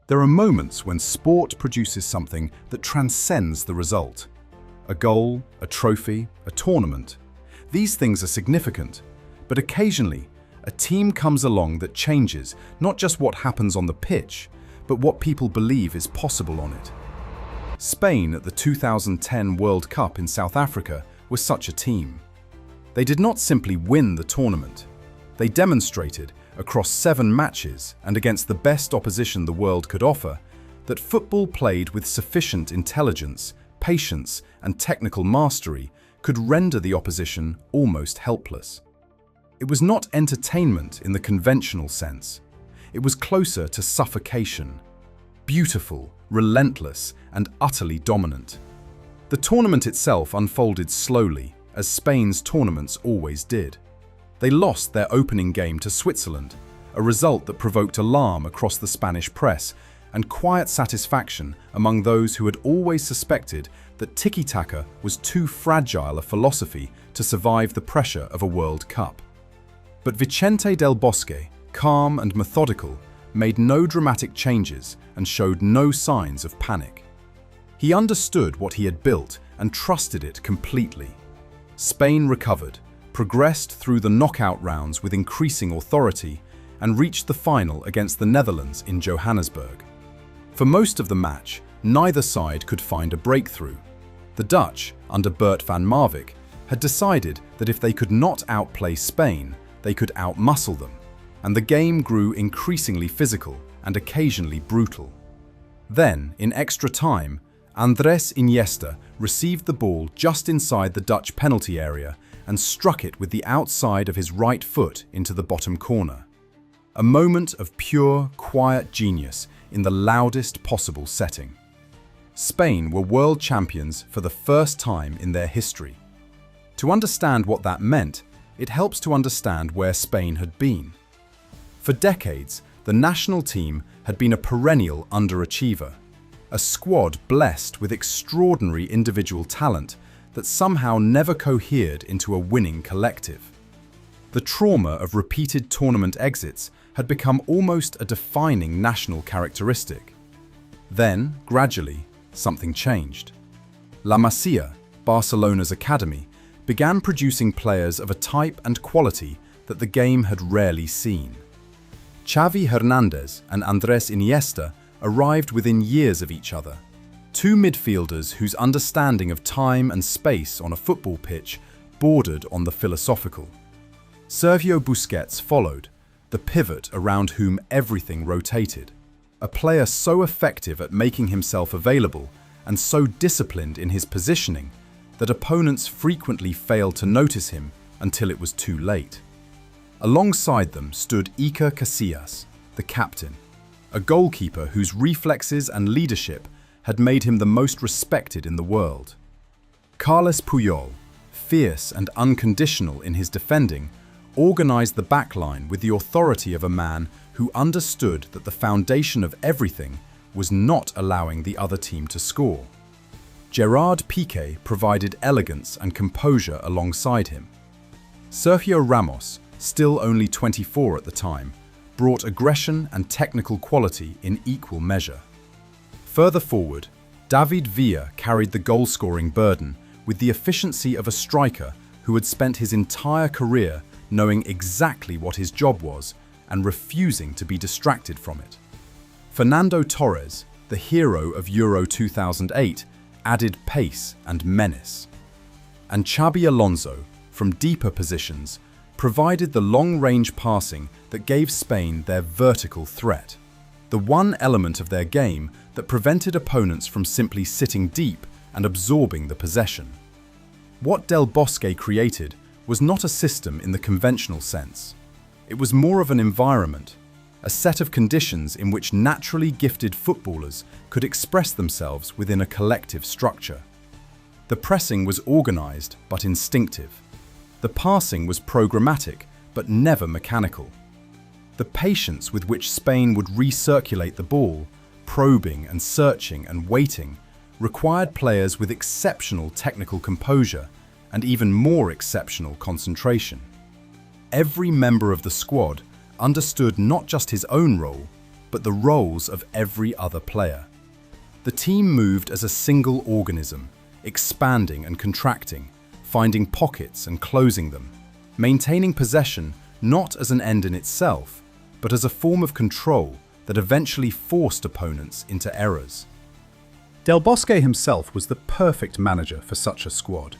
There are moments when sport produces something that transcends the result. A goal, a trophy, a tournament. These things are significant, but occasionally, a team comes along that changes not just what happens on the pitch, but what people believe is possible on it. Spain at the 2010 World Cup in South Africa was such a team. They did not simply win the tournament. They demonstrated, across 7 matches and against the best opposition the world could offer, that football played with sufficient intelligence, patience, and technical mastery could render the opposition almost helpless. It was not entertainment in the conventional sense. It was closer to suffocation. Beautiful, relentless, and utterly dominant. The tournament itself unfolded slowly, as Spain's tournaments always did. They lost their opening game to Switzerland, a result that provoked alarm across the Spanish press and quiet satisfaction among those who had always suspected that tiki-taka was too fragile a philosophy to survive the pressure of a World Cup. But Vicente del Bosque, calm and methodical, made no dramatic changes and showed no signs of panic. He understood what he had built and trusted it completely. Spain recovered, progressed through the knockout rounds with increasing authority, and reached the final against the Netherlands in Johannesburg. For most of the match, neither side could find a breakthrough. The Dutch, under Bert van Marwijk, had decided that if they could not outplay Spain, they could outmuscle them, and the game grew increasingly physical and occasionally brutal. Then, in extra time, Andrés Iniesta received the ball just inside the Dutch penalty area and struck it with the outside of his right foot into the bottom corner. A moment of pure, quiet genius in the loudest possible setting. Spain were world champions for the first time in their history. To understand what that meant, it helps to understand where Spain had been. For decades, the national team had been a perennial underachiever, a squad blessed with extraordinary individual talent that somehow never cohered into a winning collective. The trauma of repeated tournament exits had become almost a defining national characteristic. Then, gradually, something changed. La Masia, Barcelona's academy, began producing players of a type and quality that the game had rarely seen. Xavi Hernandez and Andrés Iniesta arrived within years of each other, two midfielders whose understanding of time and space on a football pitch bordered on the philosophical. Sergio Busquets followed, the pivot around whom everything rotated, a player so effective at making himself available and so disciplined in his positioning that opponents frequently failed to notice him until it was too late. Alongside them stood Iker Casillas, the captain, a goalkeeper whose reflexes and leadership had made him the most respected in the world. Carles Puyol, fierce and unconditional in his defending, organized the backline with the authority of a man who understood that the foundation of everything was not allowing the other team to score. Gerard Piqué provided elegance and composure alongside him. Sergio Ramos, still only 24 at the time, brought aggression and technical quality in equal measure. Further forward, David Villa carried the goal-scoring burden with the efficiency of a striker who had spent his entire career knowing exactly what his job was and refusing to be distracted from it. Fernando Torres, the hero of Euro 2008, added pace and menace. And Xabi Alonso, from deeper positions, provided the long-range passing that gave Spain their vertical threat, the one element of their game that prevented opponents from simply sitting deep and absorbing the possession. What Del Bosque created was not a system in the conventional sense. It was more of an environment, a set of conditions in which naturally gifted footballers could express themselves within a collective structure. The pressing was organized but instinctive. The passing was programmatic but never mechanical. The patience with which Spain would recirculate the ball, probing and searching and waiting, required players with exceptional technical composure and even more exceptional concentration. Every member of the squad understood not just his own role, but the roles of every other player. The team moved as a single organism, expanding and contracting, finding pockets and closing them, maintaining possession not as an end in itself, but as a form of control that eventually forced opponents into errors. Del Bosque himself was the perfect manager for such a squad.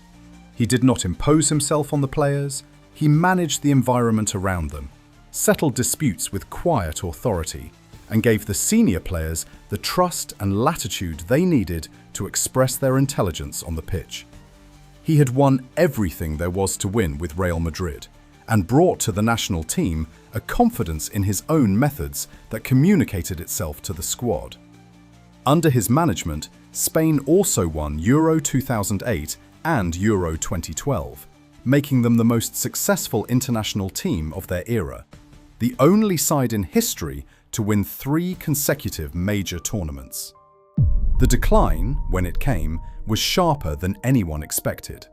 He did not impose himself on the players, he managed the environment around them, settled disputes with quiet authority, and gave the senior players the trust and latitude they needed to express their intelligence on the pitch. He had won everything there was to win with Real Madrid, and brought to the national team a confidence in his own methods that communicated itself to the squad. Under his management, Spain also won Euro 2008 and Euro 2012, making them the most successful international team of their era, the only side in history to win 3 consecutive major tournaments. The decline, when it came, was sharper than anyone expected.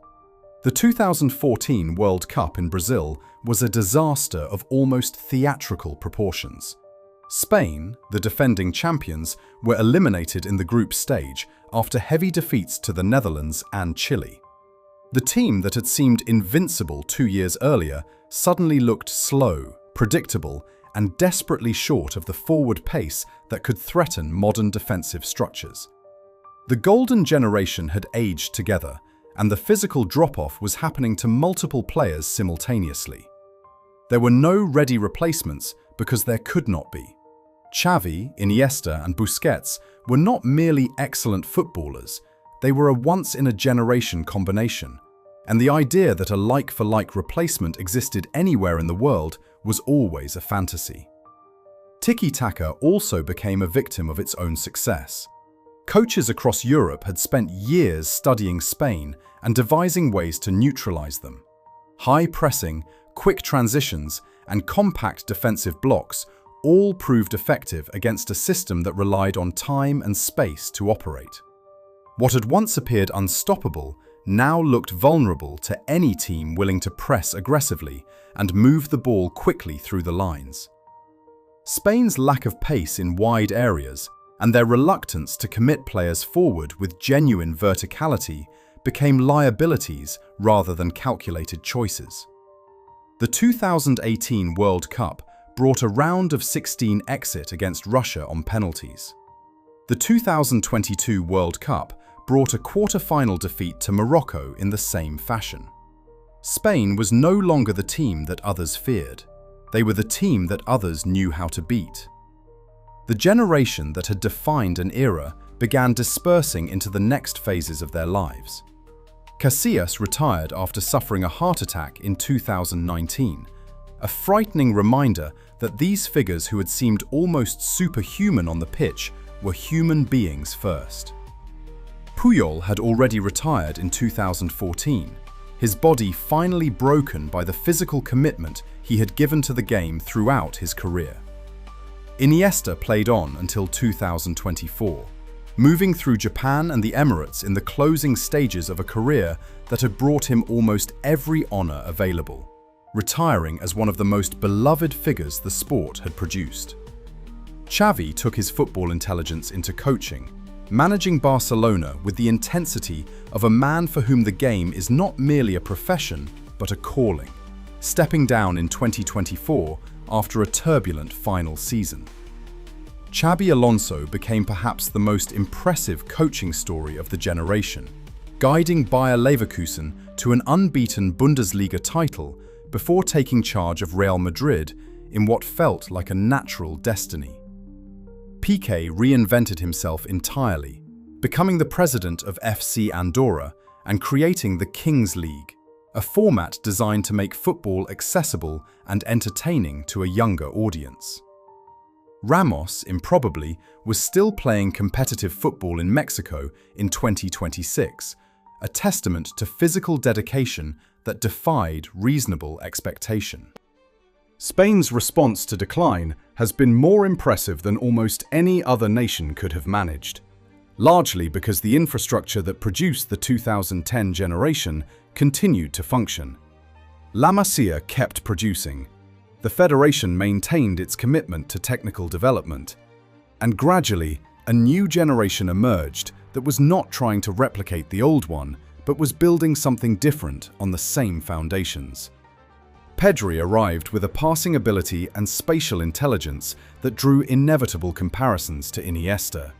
The 2014 World Cup in Brazil was a disaster of almost theatrical proportions. Spain, the defending champions, were eliminated in the group stage after heavy defeats to the Netherlands and Chile. The team that had seemed invincible 2 years earlier suddenly looked slow, predictable, and desperately short of the forward pace that could threaten modern defensive structures. The golden generation had aged together, and the physical drop-off was happening to multiple players simultaneously. There were no ready replacements because there could not be. Xavi, Iniesta, and Busquets were not merely excellent footballers, they were a once-in-a-generation combination, and the idea that a like-for-like replacement existed anywhere in the world was always a fantasy. Tiki-taka also became a victim of its own success. Coaches across Europe had spent years studying Spain and devising ways to neutralize them. High pressing, quick transitions, and compact defensive blocks all proved effective against a system that relied on time and space to operate. What had once appeared unstoppable now looked vulnerable to any team willing to press aggressively and move the ball quickly through the lines. Spain's lack of pace in wide areas and their reluctance to commit players forward with genuine verticality became liabilities rather than calculated choices. The 2018 World Cup brought a round of 16 exit against Russia on penalties. The 2022 World Cup brought a quarter-final defeat to Morocco in the same fashion. Spain was no longer the team that others feared. They were the team that others knew how to beat. The generation that had defined an era began dispersing into the next phases of their lives. Casillas retired after suffering a heart attack in 2019, a frightening reminder that these figures who had seemed almost superhuman on the pitch were human beings first. Puyol had already retired in 2014, his body finally broken by the physical commitment he had given to the game throughout his career. Iniesta played on until 2024, moving through Japan and the Emirates in the closing stages of a career that had brought him almost every honor available, retiring as one of the most beloved figures the sport had produced. Xavi took his football intelligence into coaching, managing Barcelona with the intensity of a man for whom the game is not merely a profession, but a calling, stepping down in 2024 after a turbulent final season. Xabi Alonso became perhaps the most impressive coaching story of the generation, guiding Bayer Leverkusen to an unbeaten Bundesliga title before taking charge of Real Madrid in what felt like a natural destiny. Piqué reinvented himself entirely, becoming the president of FC Andorra and creating the Kings League, a format designed to make football accessible and entertaining to a younger audience. Ramos, improbably, was still playing competitive football in Mexico in 2026, a testament to physical dedication that defied reasonable expectation. Spain's response to decline has been more impressive than almost any other nation could have managed, largely because the infrastructure that produced the 2010 generation continued to function. La Masia kept producing. The federation maintained its commitment to technical development, And gradually, a new generation emerged that was not trying to replicate the old one, but was building something different on the same foundations. Pedri arrived with a passing ability and spatial intelligence that drew inevitable comparisons to Iniesta.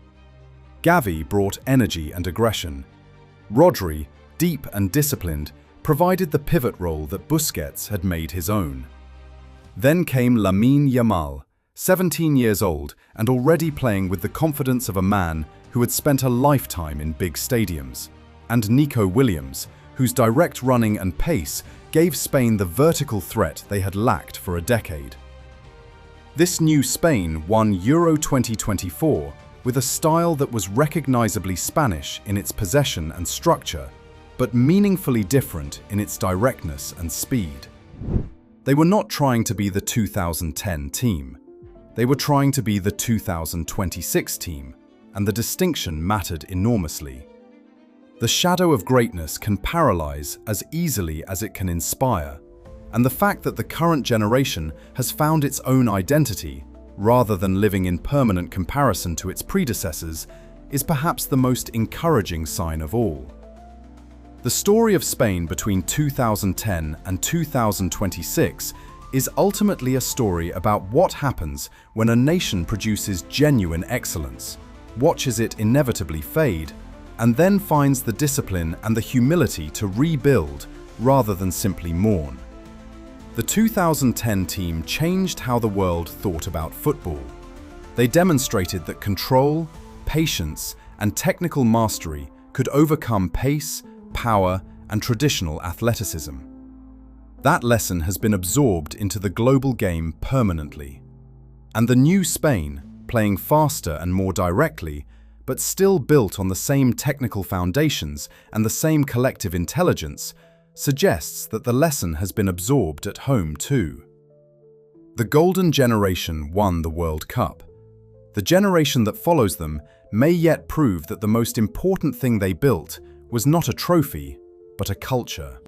Gavi brought energy and aggression. Rodri, deep and disciplined, provided the pivot role that Busquets had made his own. Then came Lamine Yamal, 17 years old and already playing with the confidence of a man who had spent a lifetime in big stadiums, and Nico Williams, whose direct running and pace gave Spain the vertical threat they had lacked for a decade. This new Spain won Euro 2024 with a style that was recognizably Spanish in its possession and structure, but meaningfully different in its directness and speed. They were not trying to be the 2010 team. They were trying to be the 2026 team, and the distinction mattered enormously. The shadow of greatness can paralyze as easily as it can inspire, and the fact that the current generation has found its own identity, rather than living in permanent comparison to its predecessors, is perhaps the most encouraging sign of all. The story of Spain between 2010 and 2026 is ultimately a story about what happens when a nation produces genuine excellence, watches it inevitably fade, and then finds the discipline and the humility to rebuild rather than simply mourn. The 2010 team changed how the world thought about football. They demonstrated that control, patience, and technical mastery could overcome pace, power, and traditional athleticism. That lesson has been absorbed into the global game permanently. And the new Spain, playing faster and more directly, but still built on the same technical foundations and the same collective intelligence, suggests that the lesson has been absorbed at home too. The golden generation won the World Cup. The generation that follows them may yet prove that the most important thing they built was not a trophy, but a culture.